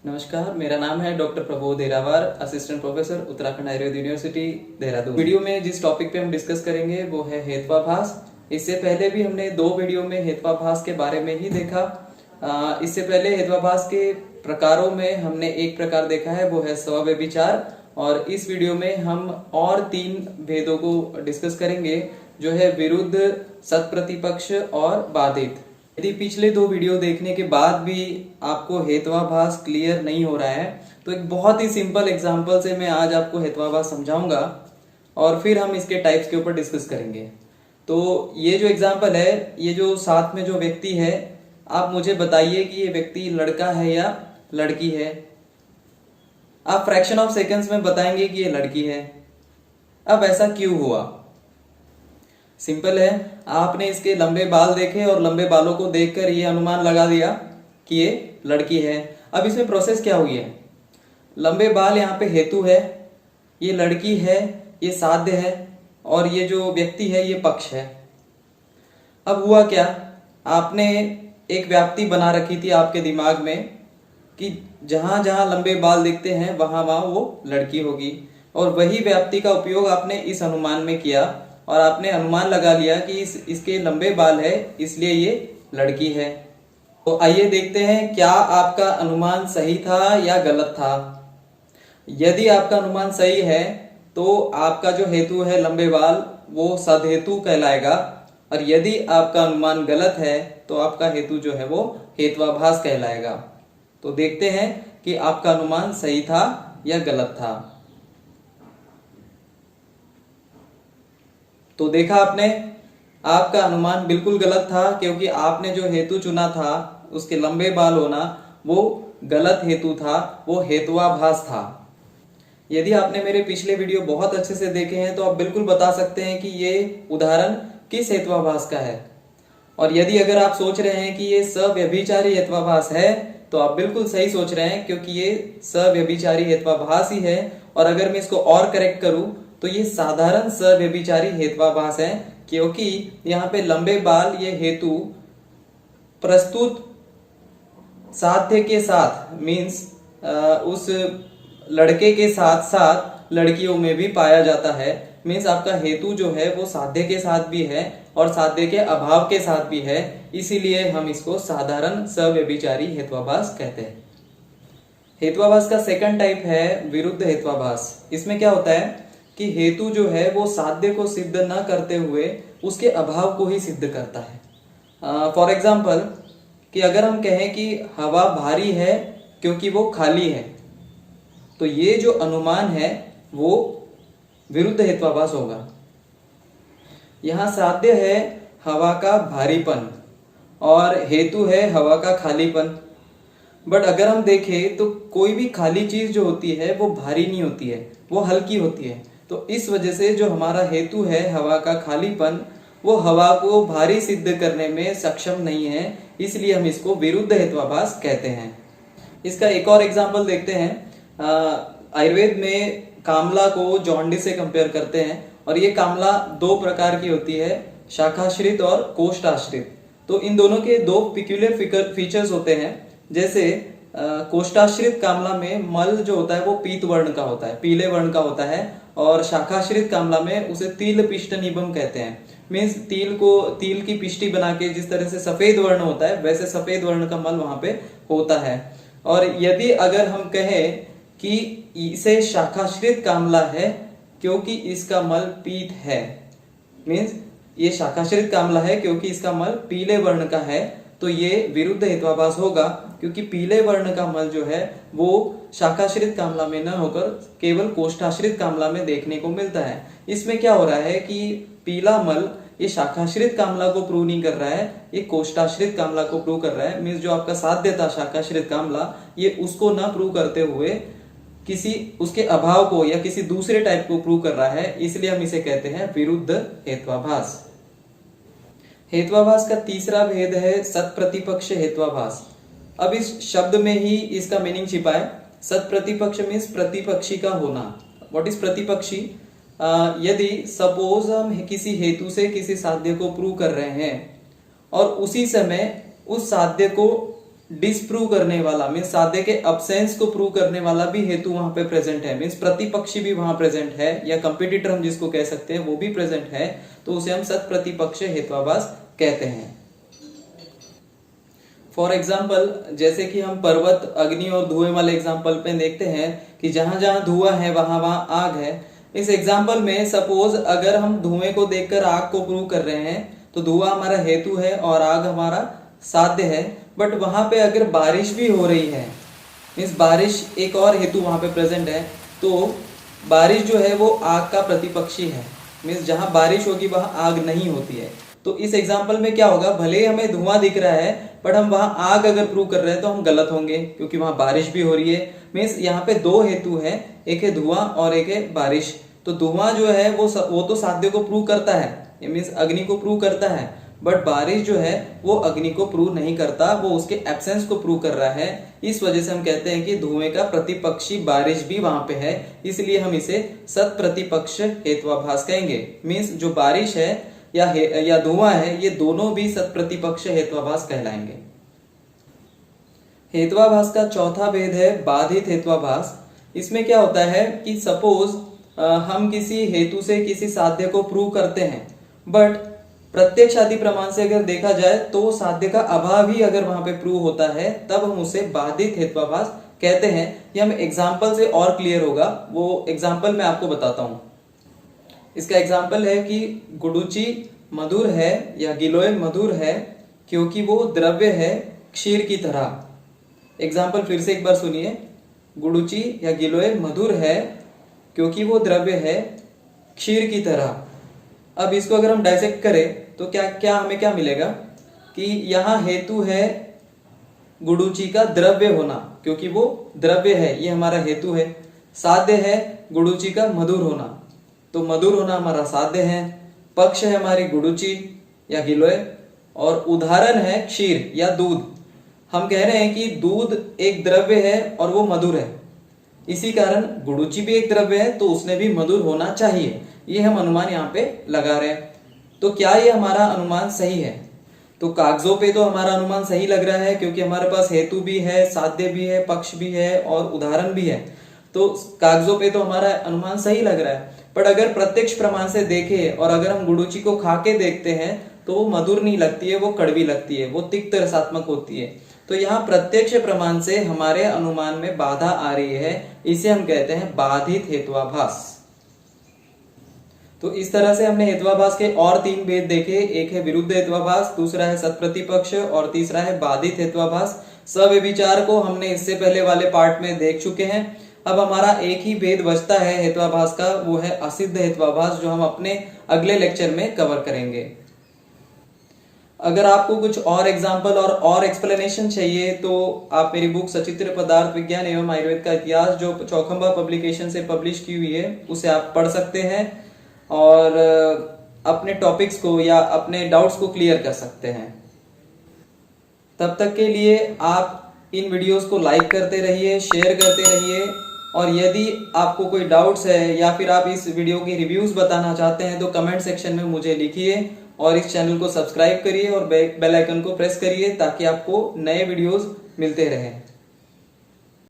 नमस्कार, मेरा नाम है doctor Prabodh Derawar, assistant professor, Uttarakhand Ayurveda university, Dehradun. Video में जिस टॉपिक पे हम डिस्कस करेंगे वो है हेत्वाभास। इससे पहले भी हमने 2 वीडियो में हेत्वाभास के बारे में ही देखा। इससे पहले हेत्वाभास के प्रकारों में हमने एक प्रकार देखा है, वो है स्वव्यभिचार, और इस वीडियो में हम और 3 भेदों को डिस्कस करेंगे, जो है विरुद्ध, सत्प्रतिपक्ष और बाधित। यदि पिछले 2 वीडियो देखने के बाद भी आपको हेत्वाभास क्लियर नहीं हो रहा है तो एक बहुत ही सिंपल एग्जांपल से मैं आज आपको हेत्वाभास समझाऊंगा और फिर हम इसके टाइप्स के ऊपर डिस्कस करेंगे। तो ये जो एग्जांपल है, ये जो साथ में जो व्यक्ति है, आप मुझे बताइए कि ये व्यक्ति लड़का है या लड़की है। आप फ्रैक्शन ऑफ सेकेंड्स में बताएंगे कि ये लड़की है। अब ऐसा क्यों हुआ? सिंपल है, आपने इसके लंबे बाल देखे और लंबे बालों को देखकर ये अनुमान लगा दिया कि ये लड़की है। अब इसमें प्रोसेस क्या हुई है? लंबे बाल यहाँ पे हेतु है, ये लड़की है, ये साध्य है, और ये जो व्यक्ति है ये पक्ष है। अब हुआ क्या? आपने एक व्याप्ति बना रखी थी आपके दिमाग में कि जहां जहां लंबे बाल दिखते हैं वहां वहां वो लड़की होगी, और वही व्याप्ति का उपयोग आपने इस अनुमान में किया और आपने अनुमान लगा लिया कि इसके लंबे बाल है इसलिए ये लड़की है। तो आइए देखते हैं क्या आपका अनुमान सही था या गलत था। यदि आपका अनुमान सही है तो आपका जो हेतु है लंबे बाल वो सदहेतु कहलाएगा, और यदि आपका अनुमान गलत है तो आपका हेतु जो है वो हेत्वाभास कहलाएगा। तो देखते हैं कि आपका अनुमान सही था या गलत था। तो देखा आपने, आपका अनुमान बिल्कुल गलत था, क्योंकि आपने जो हेतु चुना था उसके लंबे बाल होना वो गलत हेतु था, वो हेत्वाभास था। यदि आपने मेरे पिछले वीडियो बहुत अच्छे से देखे हैं तो आप बिल्कुल बता सकते हैं कि ये उदाहरण किस हेत्वाभास का है। और यदि अगर आप सोच रहे हैं कि ये सव्यभिचारी हेत्वाभास है तो आप बिल्कुल सही सोच रहे हैं, क्योंकि ये सव्यभिचारी हेत्वाभास ही है। और अगर मैं इसको और करेक्ट करूं तो ये साधारण सव्यभिचारी हेत्वाभास है, क्योंकि यहाँ पे लंबे बाल ये हेतु प्रस्तुत साध्य के साथ मीन्स उस लड़के के साथ साथ लड़कियों में भी पाया जाता है। मीन्स आपका हेतु जो है वो साध्य के साथ भी है और साध्य के अभाव के साथ भी है, इसीलिए हम इसको साधारण सव्यभिचारी हेत्वाभास कहते हैं। हेत्वाभास का सेकंड टाइप है विरुद्ध हेत्वाभास। इसमें क्या होता है कि हेतु जो है वो साध्य को सिद्ध न करते हुए उसके अभाव को ही सिद्ध करता है। फॉर एग्जाम्पल कि अगर हम कहें कि हवा भारी है क्योंकि वो खाली है, तो ये जो अनुमान है वो विरुद्ध हेत्वाभास होगा। यहाँ साध्य है हवा का भारीपन और हेतु है हवा का खालीपन। बट अगर हम देखें तो कोई भी खाली चीज जो होती है वो भारी नहीं होती है, वो हल्की होती है। तो इस वजह से जो हमारा हेतु है हवा का खालीपन, वो हवा को भारी सिद्ध करने में सक्षम नहीं है, इसलिए हम इसको विरुद्ध हेत्वाभास कहते हैं। इसका एक और एग्जाम्पल देखते हैं। आयुर्वेद में कामला को जॉन्डिस से कंपेयर करते हैं, और ये कामला 2 प्रकार की होती है, शाखाश्रित और कोष्ठाश्रित। तो इन दोनों के 2 पिक्यूलियर फीचर्स होते हैं। जैसे कोष्ठाश्रित कामला में मल जो होता है वो पीत वर्ण का होता है, पीले वर्ण का होता है, और शाखाश्रित कामला में उसे तिल पिष्ट निबम कहते हैं। मीन्स तिल की पिष्टी बना के जिस तरह से सफेद वर्ण होता है वैसे सफेद वर्ण का मल वहां पे होता है। और यदि अगर हम कहें कि इसे शाखाश्रित कामला है क्योंकि इसका मल पीत है, मीन्स ये शाखाश्रित कामला है क्योंकि इसका मल पीले वर्ण का है, तो ये विरुद्ध हेत्वाभास होगा, क्योंकि पीले वर्ण का मल जो है वो शाखाश्रित कामला में न होकर केवल कोष्ठाश्रित कामला में देखने को मिलता है। इसमें क्या हो रहा है कि पीला मल ये शाखाश्रित कामला को प्रूव नहीं कर रहा है, ये कोष्ठाश्रित कामला को प्रूव कर रहा है। मीन्स जो आपका साध्य था शाखाश्रित कामला, ये उसको न प्रूव करते हुए किसी उसके अभाव को या किसी दूसरे टाइप को प्रूव कर रहा है, इसलिए हम इसे कहते हैं विरुद्ध हेत्वाभास। हेत्वाभास का तीसरा भेद है सत्प्रतिपक्ष हेत्वाभास। अब इस शब्द में ही इसका मीनिंग छिपा है। सत्प्रतिपक्ष मीन्स प्रतिपक्षी का होना। व्हाट इज प्रतिपक्षी? यदि सपोज हम किसी हेतु से किसी साध्य को प्रूव कर रहे हैं और उसी समय उस साध्य को डिसप्रूव करने वाला मीन्स साध्य के अब्सेंस को प्रूव करने वाला भी हेतु वहां पे प्रेजेंट है, मीन्स प्रतिपक्षी भी वहां प्रेजेंट है या कंपटीटर हम जिसको कह सकते हैं वो भी प्रेजेंट है, तो उसे हम सत प्रतिपक्ष हेत्वाभास कहते हैं। फॉर एग्जाम्पल जैसे कि हम पर्वत, अग्नि और धुएं वाले एग्जाम्पल पे देखते हैं कि जहां जहां धुआं है वहां वहां आग है। इस एग्जाम्पल में सपोज अगर हम धुएं को देखकर आग को प्रूव कर रहे हैं तो धुआं हमारा हेतु है और आग हमारा साध्य है, बट वहां पे अगर बारिश भी हो रही है मीन्स बारिश एक और हेतु वहां पे प्रेजेंट है, तो बारिश जो है वो आग का प्रतिपक्षी है, मीन्स जहां बारिश होगी वहां आग नहीं होती है। तो इस एग्जाम्पल में क्या होगा, भले ही हमें धुआं दिख रहा है बट हम वहां आग अगर प्रूव कर रहे हैं तो हम गलत होंगे क्योंकि वहां बारिश भी हो रही है। मीन्स यहाँ पे दो हेतु है, एक है धुआं और एक है बारिश। तो धुआं जो है वो तो साध्य को प्रूव करता है, मीन्स अग्नि को प्रूव करता है, बट बारिश जो है वो अग्नि को प्रूव नहीं करता, वो उसके एब्सेंस को प्रूव कर रहा है। इस वजह से हम कहते हैं कि धुएं का प्रतिपक्षी बारिश भी वहां पे है, इसलिए हम इसे सत प्रतिपक्ष हेत्वाभास कहेंगे। मीन्स जो बारिश है या धुआं है ये दोनों भी सत प्रतिपक्ष हेत्वाभास कहलाएंगे। हेत्वाभास का चौथा भेद है बाधित हेत्वाभास। इसमें क्या होता है कि सपोज हम किसी हेतु से किसी साध्य को प्रूव करते हैं, बट प्रत्यक्षादि प्रमाण से अगर देखा जाए तो साध्य का अभाव ही अगर वहां पे प्रूव होता है तब हम उसे बाधित हेत्वाभास कहते हैं। ये हम एग्जाम्पल से और क्लियर होगा, वो एग्जाम्पल मैं आपको बताता हूं। इसका एग्जाम्पल है कि गुडुचि मधुर है या गिलोय मधुर है क्योंकि वो द्रव्य है क्षीर की तरह। एग्जाम्पल फिर से एक बार सुनिए, गुडुचि या गिलोय मधुर है क्योंकि वो द्रव्य है क्षीर की तरह। अब इसको अगर हम डाइसेक्ट करें तो क्या हमें क्या मिलेगा कि यहाँ हेतु है गुडुचि का द्रव्य होना क्योंकि वो द्रव्य है, ये हमारा हेतु है। साध्य है गुडुचि का मधुर होना, तो मधुर होना हमारा साध्य है। पक्ष है हमारी गुडुचि या गिलोय और उदाहरण है क्षीर या दूध। हम कह रहे हैं कि दूध एक द्रव्य है और वो मधुर है, इसी कारण गुडुचि भी एक द्रव्य है तो उसने भी मधुर होना चाहिए। ये हम अनुमान यहाँ पे लगा रहे हैं। तो क्या ये हमारा अनुमान सही है? तो कागजों पे तो हमारा अनुमान सही लग रहा है क्योंकि हमारे पास हेतु भी है, साध्य भी है, पक्ष भी है और उदाहरण भी है, तो कागजों पे तो हमारा अनुमान सही लग रहा है। पर अगर प्रत्यक्ष प्रमाण से देखें और अगर हम गुडुचि को खा के देखते हैं तो वो मधुर नहीं लगती है, वो कड़वी लगती है, वो तिक्त रसात्मक होती है। तो यहाँ प्रत्यक्ष प्रमाण से हमारे अनुमान में बाधा आ रही है, इसे हम कहते हैं बाधित हेत्वाभास। तो इस तरह से हमने हेत्वाभास के और तीन भेद देखे, एक है विरुद्ध हेत्वाभास, दूसरा है सत्प्रतिपक्ष और तीसरा है बाधित हेत्वाभास। सव्यभिचार को हमने इससे पहले वाले पार्ट में देख चुके हैं। अब हमारा एक ही भेद बचता है हेत्वाभास का, वो है असिद्ध हेत्वाभास, जो हम अपने अगले लेक्चर में कवर करेंगे। अगर आपको कुछ और एग्जाम्पल और एक्सप्लेनेशन चाहिए तो आप मेरी बुक सचित्र पदार्थ विज्ञान एवं आयुर्वेद का इतिहास जो चौखंबा पब्लिकेशन से पब्लिश की हुई है उसे आप पढ़ सकते हैं और अपने टॉपिक्स को या अपने डाउट्स को क्लियर कर सकते हैं। तब तक के लिए आप इन वीडियोस को लाइक करते रहिए, शेयर करते रहिए, और यदि आपको कोई डाउट्स है या फिर आप इस वीडियो के रिव्यूज बताना चाहते हैं तो कमेंट सेक्शन में मुझे लिखिए और इस चैनल को सब्सक्राइब करिए और बेल आइकन को प्रेस करिए ताकि आपको नए वीडियोस मिलते रहें।